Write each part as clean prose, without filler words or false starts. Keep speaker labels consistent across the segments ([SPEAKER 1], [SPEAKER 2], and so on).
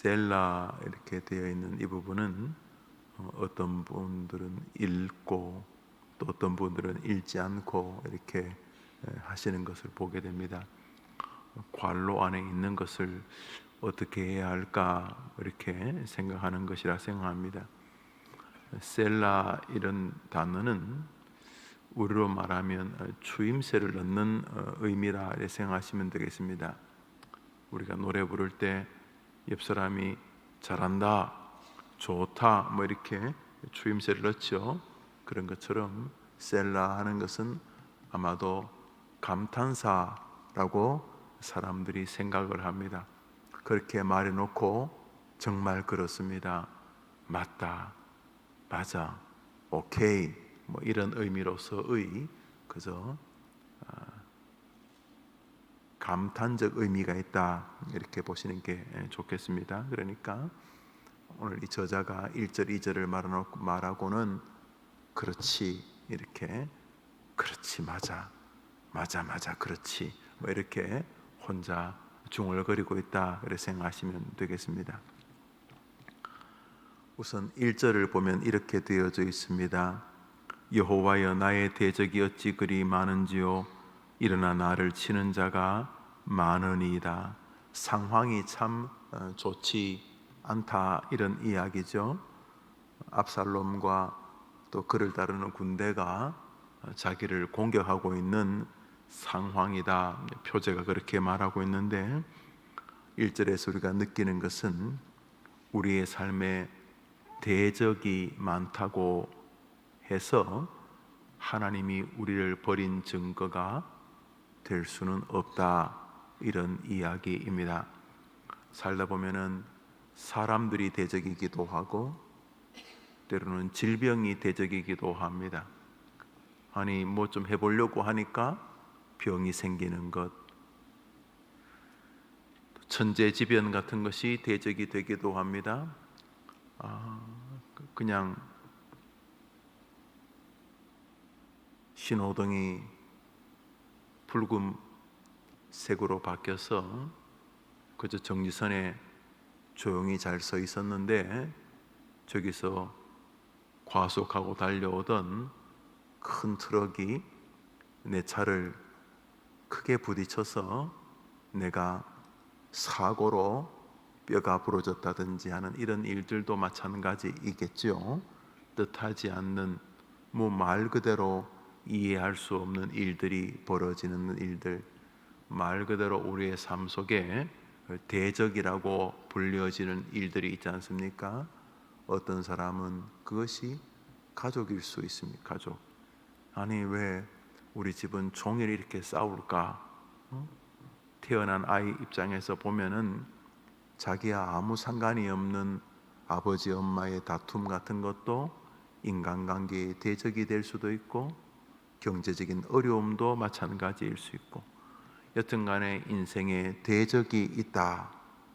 [SPEAKER 1] 셀라 이렇게 되어 있는 이 부분은 어떤 분들은 읽고 또 어떤 분들은 읽지 않고 이렇게 하시는 것을 보게 됩니다. 관로 안에 있는 것을 어떻게 해야 할까 이렇게 생각하는 것이라 생각합니다. 셀라 이런 단어는 우리로 말하면 추임새를 넣는 의미라 생각하시면 되겠습니다. 우리가 노래 부를 때 옆 사람이 잘한다, 좋다 뭐 이렇게 추임새를 넣죠. 그런 것처럼 셀라 하는 것은 아마도 감탄사라고 사람들이 생각을 합니다. 그렇게 말해놓고 정말 그렇습니다, 맞다, 맞아, 오케이 뭐 이런 의미로서의 그저 감탄적 의미가 있다 이렇게 보시는 게 좋겠습니다. 그러니까 오늘 이 저자가 1절 2절을 말하고는 그렇지 이렇게 그렇지 맞아 맞아 그렇지 뭐 이렇게 혼자 중얼거리고 있다 그렇게 생각하시면 되겠습니다. 우선 1절을 보면 이렇게 되어져 있습니다. 여호와여 나의 대적이 어찌 그리 많은지요 일어나 나를 치는 자가 많으니이다. 상황이 참 좋지 않다 이런 이야기죠. 압살롬과 또 그를 따르는 군대가 자기를 공격하고 있는 상황이다. 표제가 그렇게 말하고 있는데 1절에서 우리가 느끼는 것은 우리의 삶에 대적이 많다고 해서 하나님이 우리를 버린 증거가 될 수는 없다 이런 이야기입니다. 살다 보면은 사람들이 대적이기도 하고 때로는 질병이 대적이기도 합니다. 아니 뭐 좀 해보려고 하니까 병이 생기는 것, 천재지변 같은 것이 대적이 되기도 합니다. 그냥 신호등이 붉은색으로 바뀌어서 그저 정지선에 조용히 잘 서 있었는데 저기서 과속하고 달려오던 큰 트럭이 내 차를 크게 부딪혀서 내가 사고로 뼈가 부러졌다든지 하는 이런 일들도 마찬가지이겠죠. 뜻하지 않는 말 그대로 이해할 수 없는 일들이 벌어지는 일들, 말 그대로 우리의 삶 속에 대적이라고 불려지는 일들이 있지 않습니까? 어떤 사람은 그것이 가족일 수 있습니다. 가족. 아니 왜 우리 집은 종일 이렇게 싸울까? 태어난 아이 입장에서 보면은 자기와 아무 상관이 없는 아버지 엄마의 다툼 같은 것도 인간관계의 대적이 될 수도 있고 경제적인 어려움도 마찬가지일 수 있고 여튼간에 인생에 대적이 있다,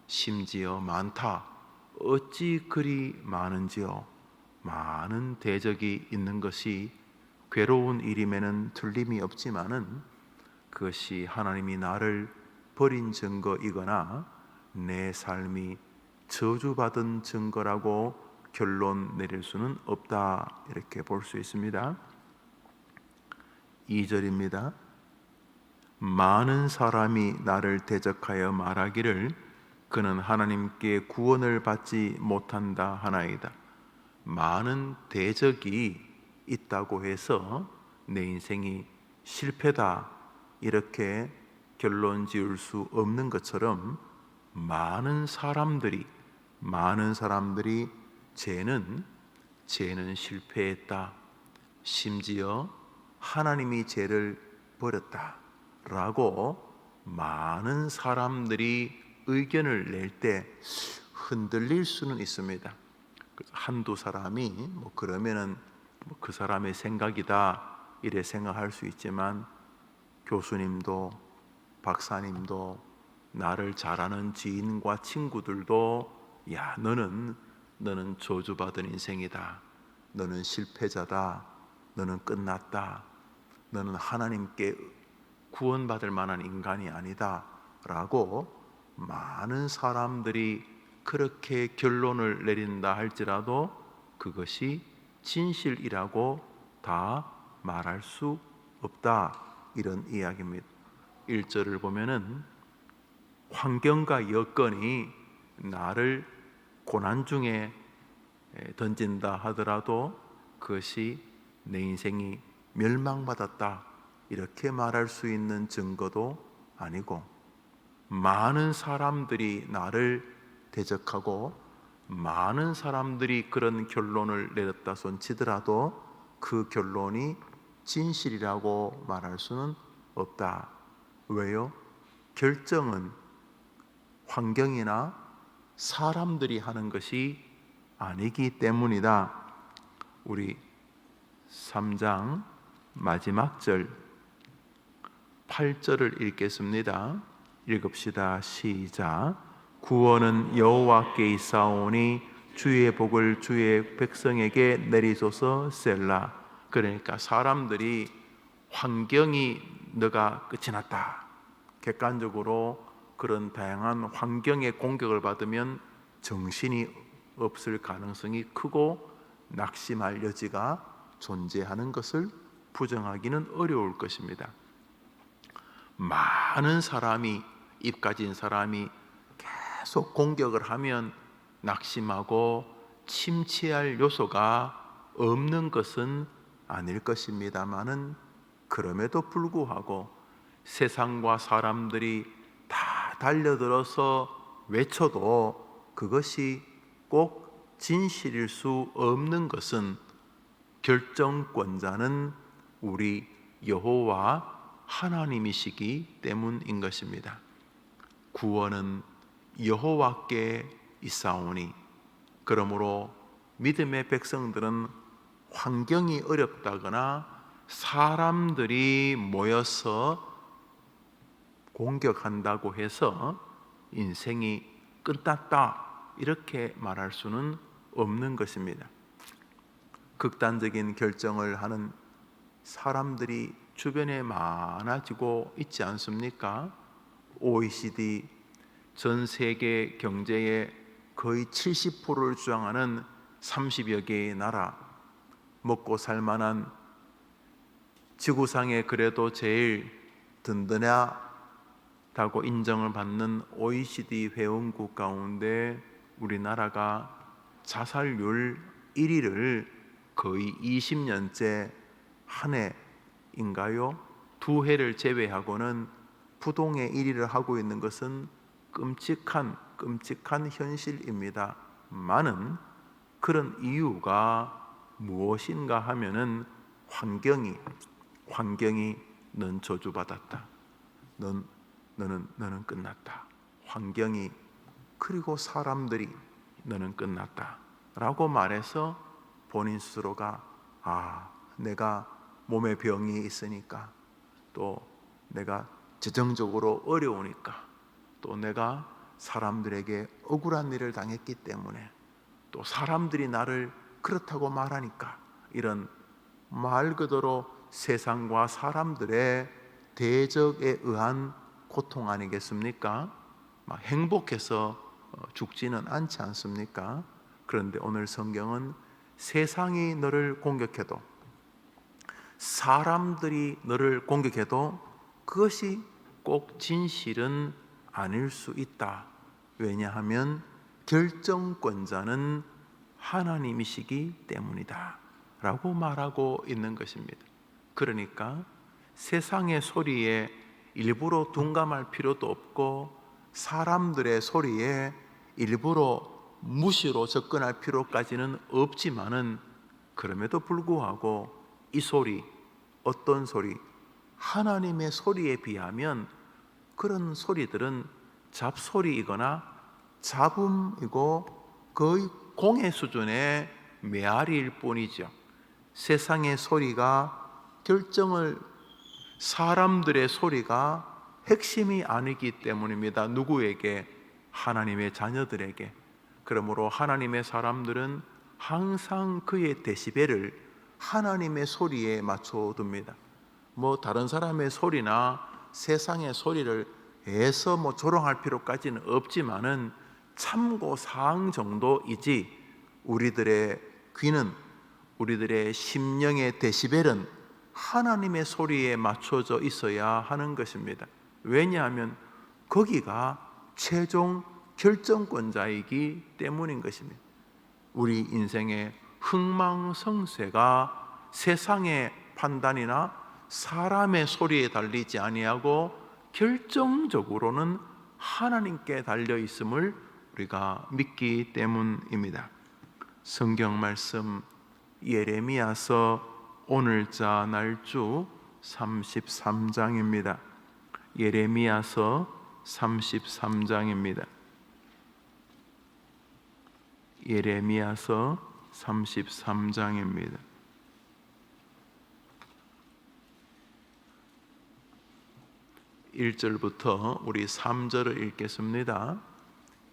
[SPEAKER 1] 심지어 많다. 어찌 그리 많은지요. 많은 대적이 있는 것이 괴로운 일임에는 틀림이 없지만은 그것이 하나님이 나를 버린 증거이거나 내 삶이 저주받은 증거라고 결론 내릴 수는 없다 이렇게 볼 수 있습니다. 2절입니다. 많은 사람이 나를 대적하여 말하기를 그는 하나님께 구원을 받지 못한다 하나이다. 많은 대적이 있다고 해서 내 인생이 실패다 이렇게 결론 지을 수 없는 것처럼 많은 사람들이 쟤는 실패했다. 심지어 하나님이 쟤를 버렸다 라고 많은 사람들이 의견을 낼 때 흔들릴 수는 있습니다. 한두 사람이 그러면은 그 사람의 생각이다 이래 생각할 수 있지만 교수님도 박사님도 나를 잘 아는 지인과 친구들도 야 너는 저주받은 인생이다, 너는 실패자다, 너는 끝났다, 너는 하나님께 구원받을 만한 인간이 아니다 라고 많은 사람들이 그렇게 결론을 내린다 할지라도 그것이 진실이라고 다 말할 수 없다, 이런 이야기입니다. 1절을 보면은 환경과 여건이 나를 고난 중에 던진다 하더라도 그것이 내 인생이 멸망받았다 이렇게 말할 수 있는 증거도 아니고, 많은 사람들이 나를 대적하고 많은 사람들이 그런 결론을 내렸다 손치더라도 그 결론이 진실이라고 말할 수는 없다. 왜요? 결정은 환경이나 사람들이 하는 것이 아니기 때문이다. 우리 3장 마지막 절 8절을 읽겠습니다. 읽읍시다. 시작. 구원은 여호와께 있사오니 주의 복을 주의 백성에게 내리소서. 셀라. 그러니까 사람들이 환경이 너가 끝이 났다, 객관적으로 그런 다양한 환경의 공격을 받으면 정신이 없을 가능성이 크고 낙심할 여지가 존재하는 것을 부정하기는 어려울 것입니다. 많은 사람이, 입 가진 사람이 계속 공격을 하면 낙심하고 침체할 요소가 없는 것은 아닐 것입니다만은, 그럼에도 불구하고 세상과 사람들이 다 달려들어서 외쳐도 그것이 꼭 진실일 수 없는 것은 결정권자는 우리 여호와 하나님이시기 때문인 것입니다. 구원은 여호와께 있사오니, 그러므로 믿음의 백성들은 환경이 어렵다거나 사람들이 모여서 공격한다고 해서 인생이 끝났다 이렇게 말할 수는 없는 것입니다. 극단적인 결정을 하는 사람들이 주변에 많아지고 있지 않습니까? OECD 전 세계 경제의 거의 70%를 주장하는 30여 개의 나라, 먹고 살만한 지구상에 그래도 제일 든든하다고 인정을 받는 OECD 회원국 가운데 우리나라가 자살률 1위를 거의 20년째 한 해인가요? 2해를 제외하고는 부동의 1위를 하고 있는 것은 끔찍한 현실입니다. 많은 그런 이유가 무엇인가 하면은 환경이 넌 저주받았다, 너는 끝났다, 환경이, 그리고 사람들이 너는 끝났다 라고 말해서 본인 스스로가 내가 몸에 병이 있으니까, 또 내가 재정적으로 어려우니까, 또 내가 사람들에게 억울한 일을 당했기 때문에, 또 사람들이 나를 그렇다고 말하니까, 이런 말 그대로 세상과 사람들의 대적에 의한 고통 아니겠습니까? 막 행복해서 죽지는 않지 않습니까? 그런데 오늘 성경은 세상이 너를 공격해도, 사람들이 너를 공격해도 그것이 꼭 진실은 아닐 수 있다. 왜냐하면 결정권자는 하나님이시기 때문이다 라고 말하고 있는 것입니다. 그러니까 세상의 소리에 일부러 둔감할 필요도 없고, 사람들의 소리에 일부러 무시로 접근할 필요까지는 없지만은, 그럼에도 불구하고 이 소리, 어떤 소리, 하나님의 소리에 비하면 그런 소리들은 잡소리이거나 잡음이고 거의 공해 수준의 메아리일 뿐이죠. 세상의 소리가 결정을, 사람들의 소리가 핵심이 아니기 때문입니다. 누구에게? 하나님의 자녀들에게. 그러므로 하나님의 사람들은 항상 그의 데시벨을 하나님의 소리에 맞춰둡니다. 다른 사람의 소리나 세상의 소리를 해서 조롱할 필요까지는 없지만은, 참고 사항 정도이지 우리들의 귀는, 우리들의 심령의 데시벨은 하나님의 소리에 맞춰져 있어야 하는 것입니다. 왜냐하면 거기가 최종 결정권자이기 때문인 것입니다. 우리 인생의 흥망성쇠가 세상의 판단이나 사람의 소리에 달리지 아니하고 결정적으로는 하나님께 달려 있음을 우리가 믿기 때문입니다. 성경 말씀 예레미야서 오늘자 날주 33장입니다. 예레미야서 33장입니다. 예레미야서 33장입니다. 1절부터 우리 3절을 읽겠습니다.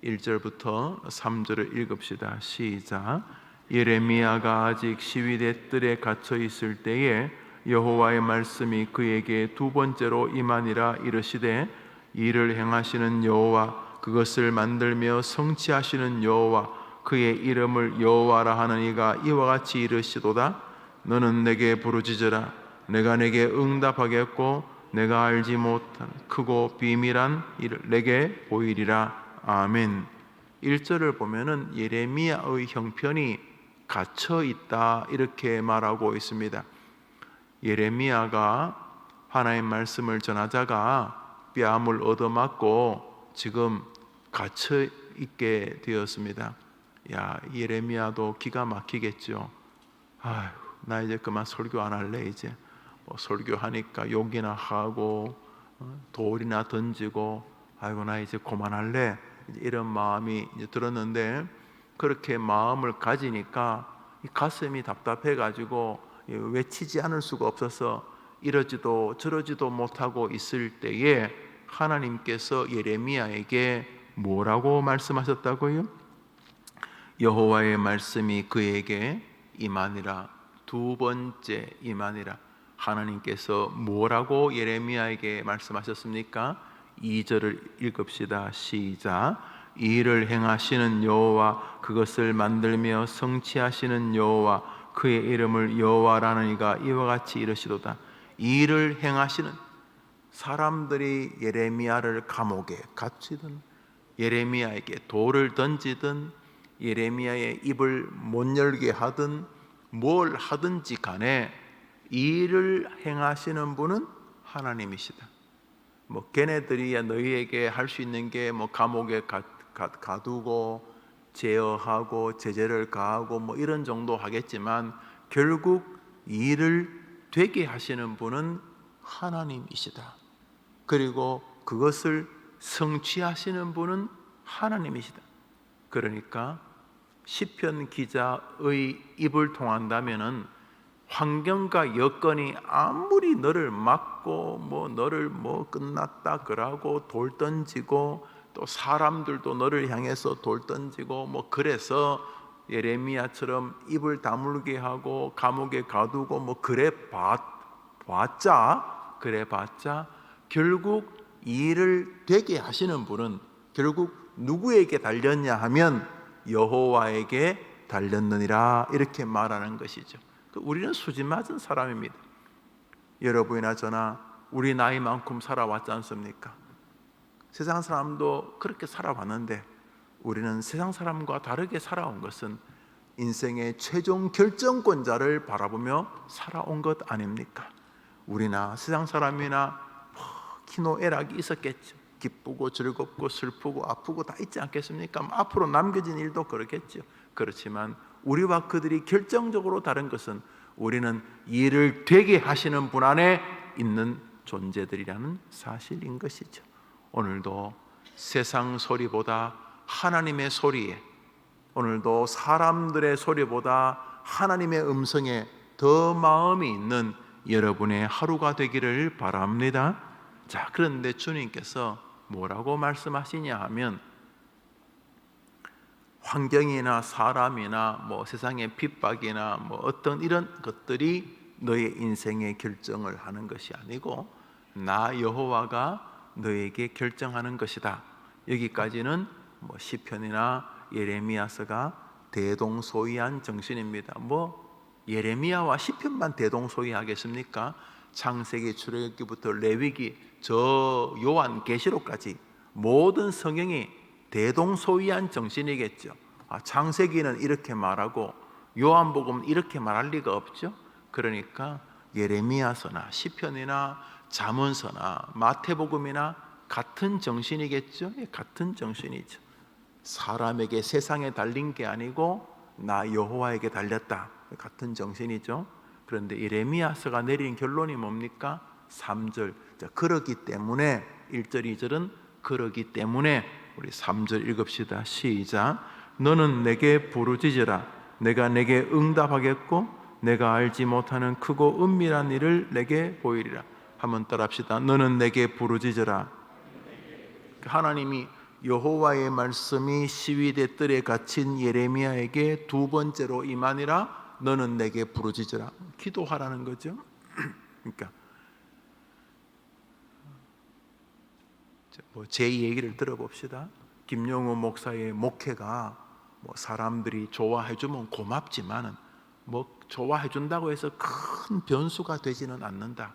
[SPEAKER 1] 1절부터 3절을 읽읍시다. 시작. 예레미야가 아직 시위대 뜰에 갇혀 있을 때에 여호와의 말씀이 그에게 두 번째로 임하니라. 이르시되 이를 행하시는 여호와, 그것을 만들며 성취하시는 여호와, 그의 이름을 여호와라 하는 이가 이와 같이 이르시도다. 너는 내게 부르짖으라. 내가 내게 응답하겠고 내가 알지 못한 크고 비밀한 일을 내게 보이리라. 아멘. 1절을 보면은 예레미야의 형편이 갇혀 있다 이렇게 말하고 있습니다. 예레미야가 하나님의 말씀을 전하다가 뺨을 얻어맞고 지금 갇혀 있게 되었습니다. 야, 예레미야도 기가 막히겠죠. 아휴, 나 이제 그만 설교 안 할래. 이제 설교하니까 욕이나 하고 돌이나 던지고, 아이고 나 이제 그만할래, 이런 마음이 이제 들었는데, 그렇게 마음을 가지니까 가슴이 답답해 가지고 외치지 않을 수가 없어서 이러지도 저러지도 못하고 있을 때에 하나님께서 예레미야에게 뭐라고 말씀하셨다고요? 여호와의 말씀이 그에게 임하니라. 두 번째 임하니라. 하나님께서 뭐라고 예레미야에게 말씀하셨습니까? 2절을 읽읍시다. 시작. 이 일을 행하시는 여호와, 그것을 만들며 성취하시는 여호와, 그의 이름을 여호와라는 이가 이와 같이 이르시도다. 이 일을 행하시는, 사람들이 예레미야를 감옥에 갇히든 예레미야에게 돌을 던지든 예레미야의 입을 못 열게 하든 뭘 하든지 간에 이 일을 행하시는 분은 하나님이시다. 뭐 걔네들이 너희에게 할 수 있는 게 뭐 감옥에 가두고 제어하고 제재를 가하고 뭐 이런 정도 하겠지만 결국 이 일을 되게 하시는 분은 하나님이시다. 그리고 그것을 성취하시는 분은 하나님이시다. 그러니까 시편 기자의 입을 통한다면은 환경과 여건이 아무리 너를 막고 너를 끝났다 그러고 돌 던지고 또 사람들도 너를 향해서 돌 던지고 그래서 예레미야처럼 입을 다물게 하고 감옥에 가두고 그래 봤자 결국 이 일을 되게 하시는 분은 결국 누구에게 달렸냐 하면 여호와에게 달렸느니라, 이렇게 말하는 것이죠. 우리는 수지 맞은 사람입니다. 여러분이나 저나 우리 나이만큼 살아왔지 않습니까? 세상 사람도 그렇게 살아왔는데 우리는 세상 사람과 다르게 살아온 것은 인생의 최종 결정권자를 바라보며 살아온 것 아닙니까? 우리나 세상 사람이나 희노애락이 있었겠죠. 기쁘고 즐겁고 슬프고 아프고 다 있지 않겠습니까? 앞으로 남겨진 일도 그렇겠죠. 그렇지만 우리와 그들이 결정적으로 다른 것은 우리는 일을 되게 하시는 분 안에 있는 존재들이라는 사실인 것이죠. 오늘도 세상 소리보다 하나님의 소리에, 오늘도 사람들의 소리보다 하나님의 음성에 더 마음이 있는 여러분의 하루가 되기를 바랍니다. 자, 그런데 주님께서 뭐라고 말씀하시냐 하면 환경이나 사람이나 세상의 핍박이나 어떤 이런 것들이 너의 인생의 결정을 하는 것이 아니고 나 여호와가 너에게 결정하는 것이다. 여기까지는 뭐 시편이나 예레미야서가 대동소이한 정신입니다. 뭐 예레미야와 시편만 대동소이하겠습니까? 창세기, 출애굽기부터 레위기, 저 요한계시록까지 모든 성경이 대동소이한 정신이겠죠. 창세기는 이렇게 말하고 요한복음은 이렇게 말할 리가 없죠. 그러니까 예레미야서나 시편이나 잠언서나 마태복음이나 같은 정신이겠죠. 같은 정신이죠. 사람에게, 세상에 달린 게 아니고 나 여호와에게 달렸다. 같은 정신이죠. 그런데 예레미야서가 내린 결론이 뭡니까? 3절. 자, 그러기 때문에 1절, 2절은 그러기 때문에 우리 3절 읽읍시다. 시작. 너는 내게 부르짖으라. 내가 내게 응답하겠고 내가 알지 못하는 크고 은밀한 일을 내게 보이리라. 한번 따라합시다. 너는 내게 부르짖으라. 하나님이 여호와의 말씀이 시위대 뜰에 갇힌 예레미야에게 두 번째로 임하니라. 너는 내게 부르짖으라. 기도하라는 거죠. 그러니까 제 얘기를 들어봅시다. 김영우 목사의 목회가 사람들이 좋아해 주면 고맙지만은 좋아해 준다고 해서 큰 변수가 되지는 않는다.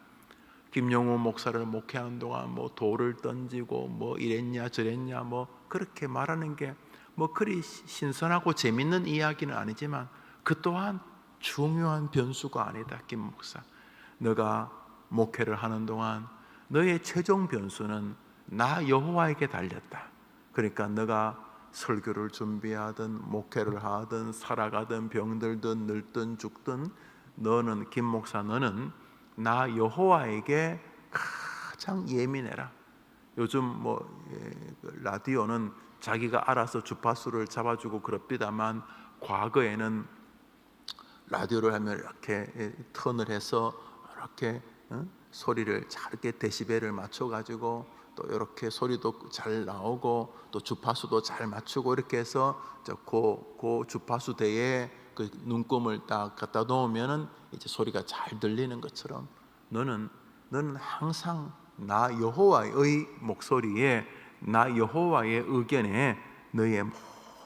[SPEAKER 1] 김영우 목사를 목회하는 동안 돌을 던지고 이랬냐 저랬냐 그렇게 말하는 게 그리 신선하고 재밌는 이야기는 아니지만 그 또한 중요한 변수가 아니다. 김 목사, 너가 목회를 하는 동안 너의 최종 변수는 나 여호와에게 달렸다. 그러니까 너가 설교를 준비하든 목회를 하든 살아가든 병들든 늙든 죽든 너는, 김 목사, 너는 나 여호와에게 가장 예민해라. 요즘 라디오는 자기가 알아서 주파수를 잡아주고 그럽디다만 과거에는 라디오를 하면 이렇게 턴을 해서 이렇게 소리를 잘게 데시벨을 맞춰가지고 또 이렇게 소리도 잘 나오고 또 주파수도 잘 맞추고 이렇게 해서 그 주파수대에 그 눈금을 딱 갖다 놓으면은 이제 소리가 잘 들리는 것처럼 너는 항상 나 여호와의 목소리에, 나 여호와의 의견에 너의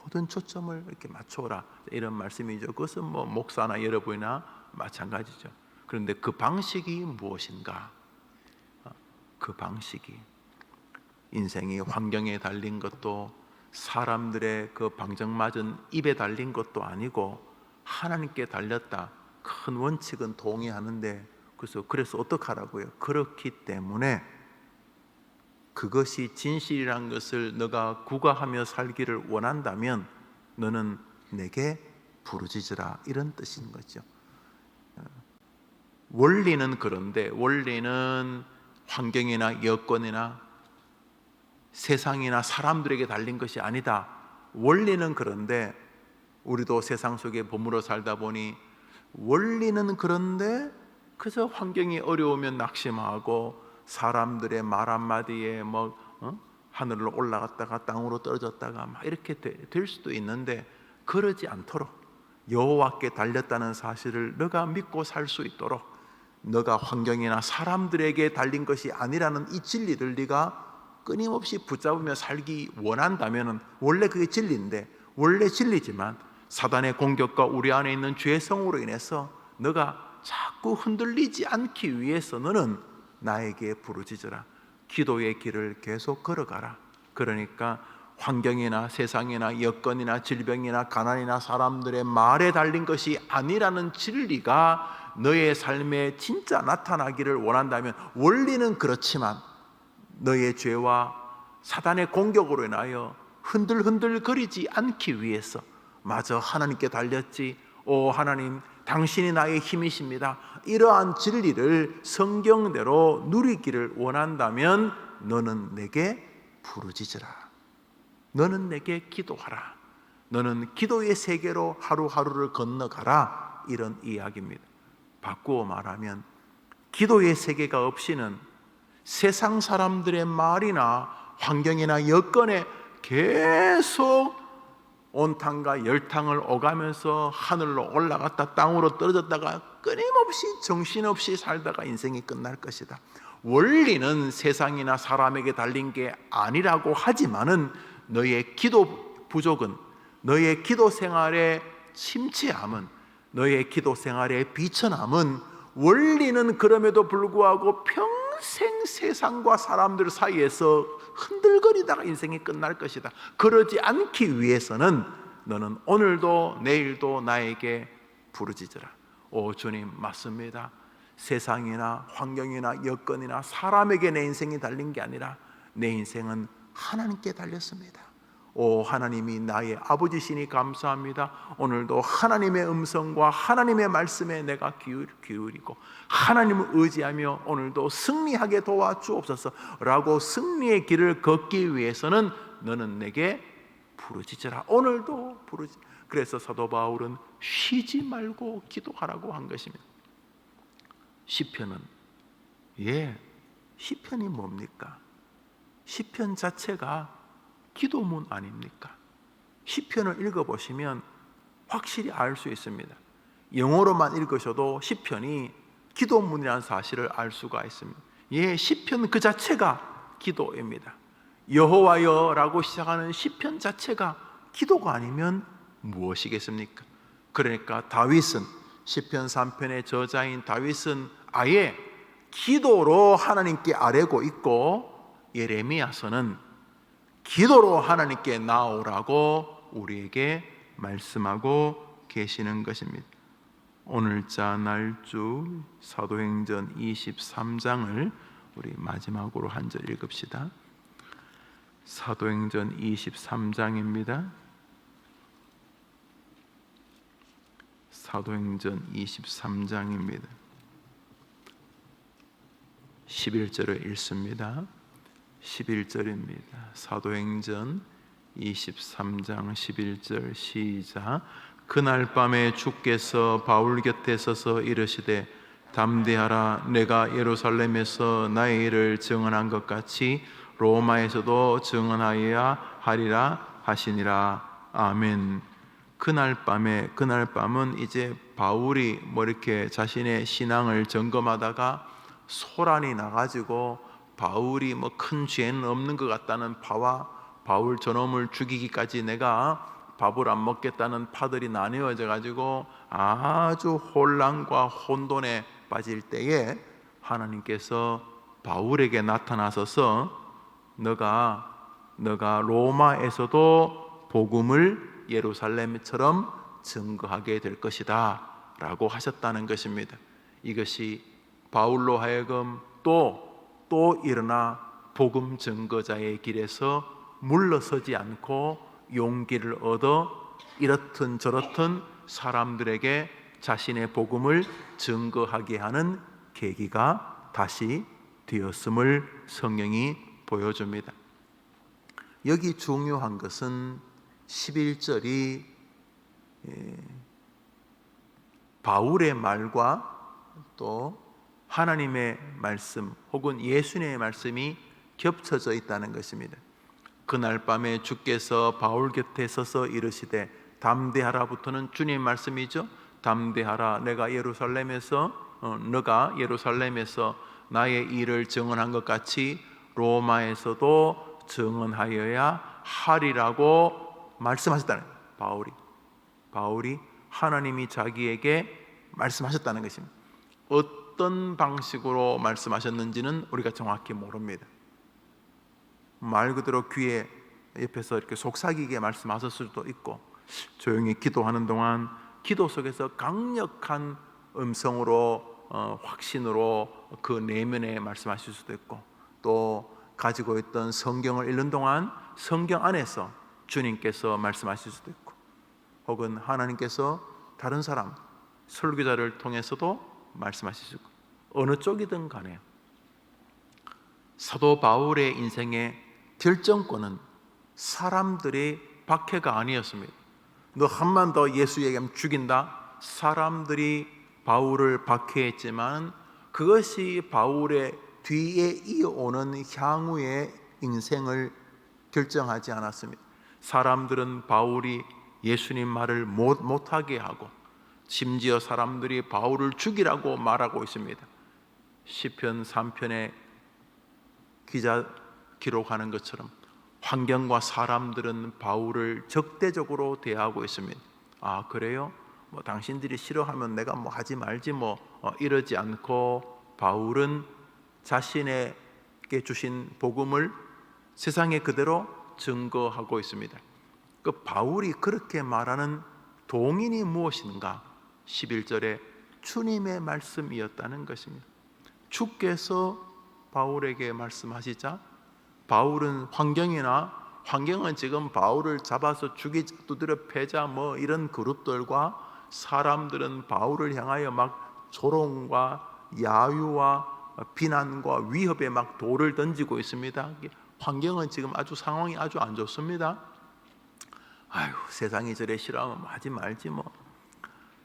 [SPEAKER 1] 모든 초점을 이렇게 맞춰라. 이런 말씀이죠. 그것은 목사나 여러분이나 마찬가지죠. 그런데 그 방식이 무엇인가? 그 방식이 인생이 환경에 달린 것도 사람들의 그 방정맞은 입에 달린 것도 아니고 하나님께 달렸다. 큰 원칙은 동의하는데 그래서 어떡하라고요? 그렇기 때문에 그것이 진실이란 것을 너가 구가하며 살기를 원한다면 너는 내게 부르짖으라, 이런 뜻인 거죠. 원리는 그런데 원리는 환경이나 여건이나 세상이나 사람들에게 달린 것이 아니다. 원리는 그런데 우리도 세상 속에 보물어 살다 보니 원리는 그런데 그래서 환경이 어려우면 낙심하고 사람들의 말 한마디에 하늘로 올라갔다가 땅으로 떨어졌다가 이렇게 될 수도 있는데 그러지 않도록 여호와께 달렸다는 사실을 너가 믿고 살 수 있도록 너가 환경이나 사람들에게 달린 것이 아니라는 이 진리를 네가 끊임없이 붙잡으며 살기 원한다면 원래 그게 진리인데 원래 진리지만 사단의 공격과 우리 안에 있는 죄의 성으로 인해서 너가 자꾸 흔들리지 않기 위해서 너는 나에게 부르짖으라. 기도의 길을 계속 걸어가라. 그러니까 환경이나 세상이나 여건이나 질병이나 가난이나 사람들의 말에 달린 것이 아니라는 진리가 너의 삶에 진짜 나타나기를 원한다면 원리는 그렇지만 너의 죄와 사단의 공격으로 인하여 흔들흔들거리지 않기 위해서 마저 하나님께 달렸지. 오 하나님, 당신이 나의 힘이십니다. 이러한 진리를 성경대로 누리기를 원한다면 너는 내게 부르짖으라. 너는 내게 기도하라. 너는 기도의 세계로 하루하루를 건너가라. 이런 이야기입니다. 바꾸어 말하면 기도의 세계가 없이는 세상 사람들의 말이나 환경이나 여건에 계속 온탕과 열탕을 오가면서 하늘로 올라갔다 땅으로 떨어졌다가 끊임없이 정신없이 살다가 인생이 끝날 것이다. 원리는 세상이나 사람에게 달린 게 아니라고 하지만은 너의 기도 부족은, 너의 기도 생활의 침체함은, 너의 기도 생활의 비천함은, 원리는 그럼에도 불구하고 평생 세상과 사람들 사이에서 흔들거리다가 인생이 끝날 것이다. 그러지 않기 위해서는 너는 오늘도 내일도 나에게 부르짖으라. 오 주님, 맞습니다. 세상이나 환경이나 여건이나 사람에게 내 인생이 달린 게 아니라 내 인생은 하나님께 달렸습니다. 오 하나님이 나의 아버지시니 감사합니다. 오늘도 하나님의 음성과 하나님의 말씀에 내가 기울이고 하나님을 의지하며 오늘도 승리하게 도와주옵소서 라고 승리의 길을 걷기 위해서는 너는 내게 부르짖으라. 오늘도 부르짖. 그래서 사도 바울은 쉬지 말고 기도하라고 한 것입니다. 시편은 시편이 뭡니까? 시편 자체가 기도문 아닙니까? 시편을 읽어보시면 확실히 알 수 있습니다. 영어로만 읽으셔도 시편이 기도문이라는 사실을 알 수가 있습니다. 시편 그 자체가 기도입니다. 여호와여라고 시작하는 시편 자체가 기도가 아니면 무엇이겠습니까? 그러니까 다윗은, 시편 3편의 저자인 다윗은 아예 기도로 하나님께 아뢰고 있고, 예레미야서는 기도로 하나님께 나오라고 우리에게 말씀하고 계시는 것입니다. 오늘자 날주 사도행전 23장을 우리 마지막으로 한 절 읽읍시다. 사도행전 23장입니다. 사도행전 23장입니다. 11절을 읽습니다. 11절입니다. 사도행전 23장 11절 시작. 그날 밤에 주께서 바울 곁에 서서 이르시되 담대하라. 내가 예루살렘에서 나의 일을 증언한 것 같이 로마에서도 증언하여야 하리라 하시니라. 아멘. 그날 밤은 이제 바울이 이렇게 자신의 신앙을 점검하다가 소란이 나가지고 바울이 큰 죄는 없는 것 같다는 파와 바울 저놈을 죽이기까지 내가 밥을 안 먹겠다는 파들이 나뉘어져 가지고 아주 혼란과 혼돈에 빠질 때에 하나님께서 바울에게 나타나셔서 너가 로마에서도 복음을 예루살렘처럼 증거하게 될 것이다 라고 하셨다는 것입니다. 이것이 바울로 하여금 또 일어나 복음 증거자의 길에서 물러서지 않고 용기를 얻어 이렇든 저렇든 사람들에게 자신의 복음을 증거하게 하는 계기가 다시 되었음을 성경이 보여줍니다. 여기 중요한 것은 11절이 바울의 말과 또 하나님의 말씀 혹은 예수님의 말씀이 겹쳐져 있다는 것입니다. 그날 밤에 주께서 바울 곁에 서서 이르시되, 담대하라부터는 주님 말씀이죠. 담대하라. 너가 예루살렘에서 나의 일을 증언한 것 같이 로마에서도 증언하여야 하리라고 말씀하셨다는 거예요. 바울이 하나님이 자기에게 말씀하셨다는 것입니다. 어떤 방식으로 말씀하셨는지는 우리가 정확히 모릅니다. 말 그대로 귀에 옆에서 이렇게 속삭이게 말씀하셨을 수도 있고, 조용히 기도하는 동안 기도 속에서 강력한 음성으로 확신으로 그 내면에 말씀하실 수도 있고, 또 가지고 있던 성경을 읽는 동안 성경 안에서 주님께서 말씀하실 수도 있고, 혹은 하나님께서 다른 사람 설교자를 통해서도 말씀하실 수 있고, 어느 쪽이든 간에 사도 바울의 인생의 결정권은 사람들의 박해가 아니었습니다. 너 한번 더 예수 얘기하면 죽인다. 사람들이 바울을 박해했지만 그것이 바울의 뒤에 이어오는 향후의 인생을 결정하지 않았습니다. 사람들은 바울이 예수님 말을 못하게 하고, 심지어 사람들이 바울을 죽이라고 말하고 있습니다. 시편 3편의 기자 기록하는 것처럼 환경과 사람들은 바울을 적대적으로 대하고 있습니다. 아, 그래요? 뭐 당신들이 싫어하면 내가 뭐 하지 말지 뭐 이러지 않고 바울은 자신에게 주신 복음을 세상에 그대로 증거하고 있습니다. 그 바울이 그렇게 말하는 동인이 무엇인가? 11절에 주님의 말씀이었다는 것입니다. 주께서 바울에게 말씀하시자 바울은 환경은 지금 바울을 잡아서 죽이자, 두드려 패자 뭐 이런 그룹들과 사람들은 바울을 향하여 막 조롱과 야유와 비난과 위협에 막 돌을 던지고 있습니다. 환경은 지금 상황이 아주 안 좋습니다. 아유, 세상이 저래 싫어하면 뭐 하지 말지 뭐.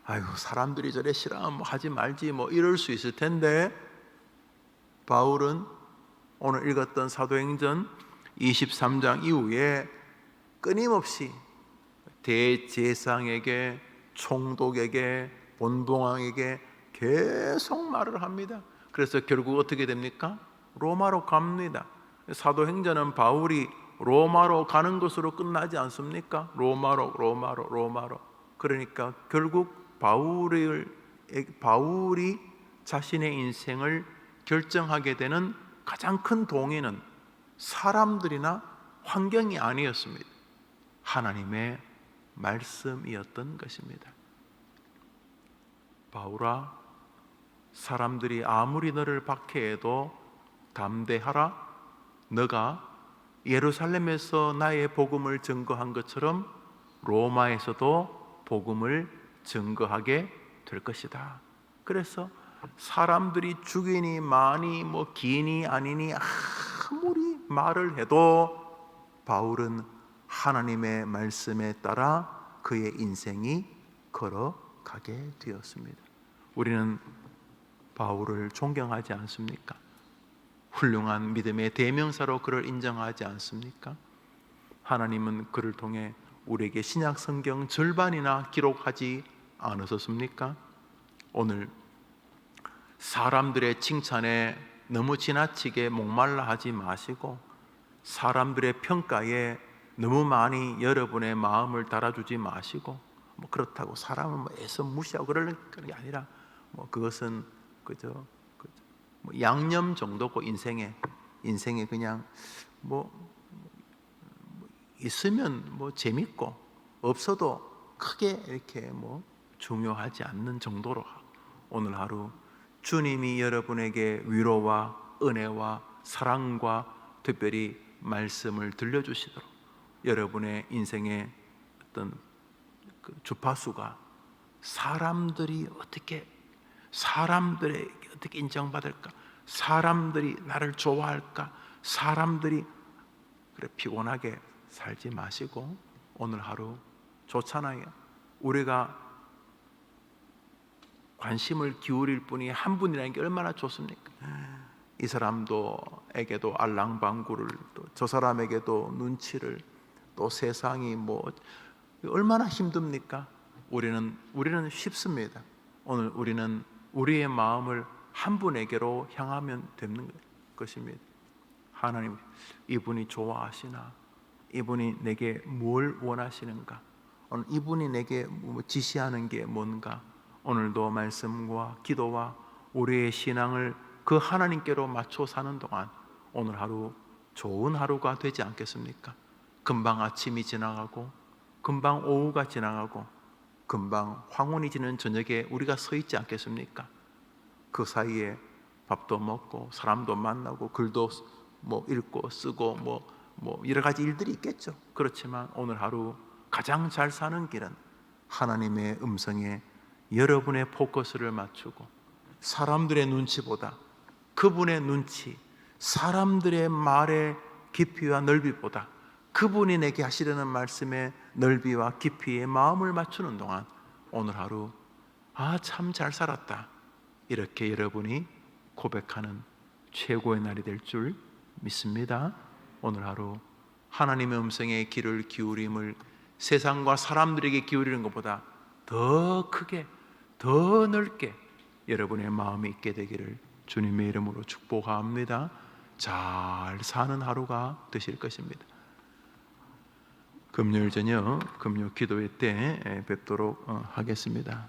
[SPEAKER 1] 아유, 사람들이 저래 싫어하면 뭐 하지 말지 뭐 이럴 수 있을 텐데 바울은 오늘 읽었던 사도행전 23장 이후에 끊임없이 대제사장에게, 총독에게, 본봉왕에게 계속 말을 합니다. 그래서 결국 어떻게 됩니까? 로마로 갑니다. 사도행전은 바울이 로마로 가는 것으로 끝나지 않습니까? 로마로. 그러니까 결국 바울이 자신의 인생을 결정하게 되는 가장 큰 동인은 사람들이나 환경이 아니었습니다. 하나님의 말씀이었던 것입니다. 바울아, 사람들이 아무리 너를 박해해도 담대하라. 너가 예루살렘에서 나의 복음을 증거한 것처럼 로마에서도 복음을 증거하게 될 것이다. 그래서 사람들이 죽이니 많이 뭐 기니 아니니 아무리 말을 해도 바울은 하나님의 말씀에 따라 그의 인생이 걸어가게 되었습니다. 우리는 바울을 존경하지 않습니까? 훌륭한 믿음의 대명사로 그를 인정하지 않습니까? 하나님은 그를 통해 우리에게 신약 성경 절반이나 기록하지 않으셨습니까? 오늘 사람들의 칭찬에 너무 지나치게 목말라 하지 마시고 사람들의 평가에 너무 많이 여러분의 마음을 달아주지 마시고 뭐 그렇다고 사람을 뭐 애써 무시하고 그럴 게 아니라 뭐 그것은 그저 뭐 양념 정도고 인생에 그냥 뭐 있으면 뭐 재밌고 없어도 크게 이렇게 뭐 중요하지 않는 정도로 오늘 하루 주님이 여러분에게 위로와 은혜와 사랑과 특별히 말씀을 들려주시도록 여러분의 인생의 어떤 그 주파수가 사람들에게 어떻게 인정받을까? 사람들이 나를 좋아할까? 사람들이 그래 피곤하게 살지 마시고 오늘 하루 좋잖아요. 우리가 관심을 기울일 분이 한 분이라는 게 얼마나 좋습니까? 이 사람도에게도 알랑방구를 또 저 사람에게도 눈치를 또 세상이 뭐 얼마나 힘듭니까? 우리는 쉽습니다. 오늘 우리는 우리의 마음을 한 분에게로 향하면 되는 것입니다. 하나님, 이분이 좋아하시나? 이분이 내게 뭘 원하시는가? 오늘 이분이 내게 지시하는 게 뭔가? 오늘도 말씀과 기도와 우리의 신앙을 그 하나님께로 맞춰 사는 동안 오늘 하루 좋은 하루가 되지 않겠습니까? 금방 아침이 지나가고 금방 오후가 지나가고 금방 황혼이 지는 저녁에 우리가 서 있지 않겠습니까? 그 사이에 밥도 먹고 사람도 만나고 글도 뭐 읽고 쓰고 뭐 여러 가지 일들이 있겠죠. 그렇지만 오늘 하루 가장 잘 사는 길은 하나님의 음성에 여러분의 포커스를 맞추고 사람들의 눈치보다 그분의 눈치, 사람들의 말의 깊이와 넓이보다 그분이 내게 하시려는 말씀의 넓이와 깊이에 마음을 맞추는 동안 오늘 하루 참 잘 살았다 이렇게 여러분이 고백하는 최고의 날이 될 줄 믿습니다. 오늘 하루 하나님의 음성에 귀를 기울임을 세상과 사람들에게 기울이는 것보다 더 크게 더 넓게 여러분의 마음이 있게 되기를 주님의 이름으로 축복합니다. 잘 사는 하루가 되실 것입니다. 금요일 저녁 금요 기도회 때 뵙도록 하겠습니다.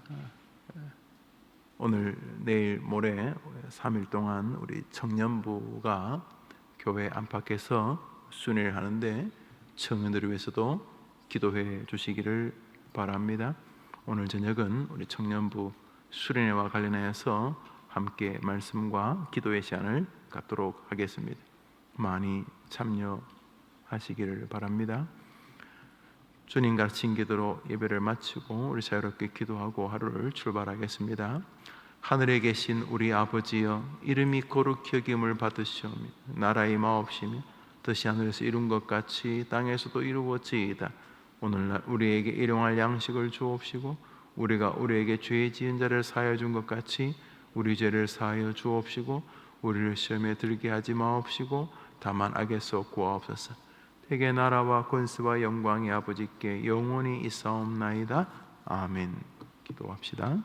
[SPEAKER 1] 오늘 내일 모레 3일 동안 우리 청년부가 교회 안팎에서 순회를 하는데 청년들을 위해서도 기도해 주시기를 바랍니다. 오늘 저녁은 우리 청년부 수련회와 관련해서 함께 말씀과 기도의 시간을 갖도록 하겠습니다. 많이 참여하시기를 바랍니다. 주님 가르친 기도로 예배를 마치고 우리 자유롭게 기도하고 하루를 출발하겠습니다. 하늘에 계신 우리 아버지여, 이름이 거룩히 여김을 받으시오며 나라의 마옵시며 뜻이 하늘에서 이룬 것 같이 땅에서도 이루어지이다. 오늘날 우리에게 일용할 양식을 주옵시고 우리가 우리에게 죄 지은 자를 사하여 준 것 같이 우리 죄를 사하여 주옵시고 우리를 시험에 들게 하지 마옵시고 다만 악에서 구하옵소서. 대개 나라와 권세와 영광이 아버지께 영원히 있사옵나이다. 아멘. 기도합시다.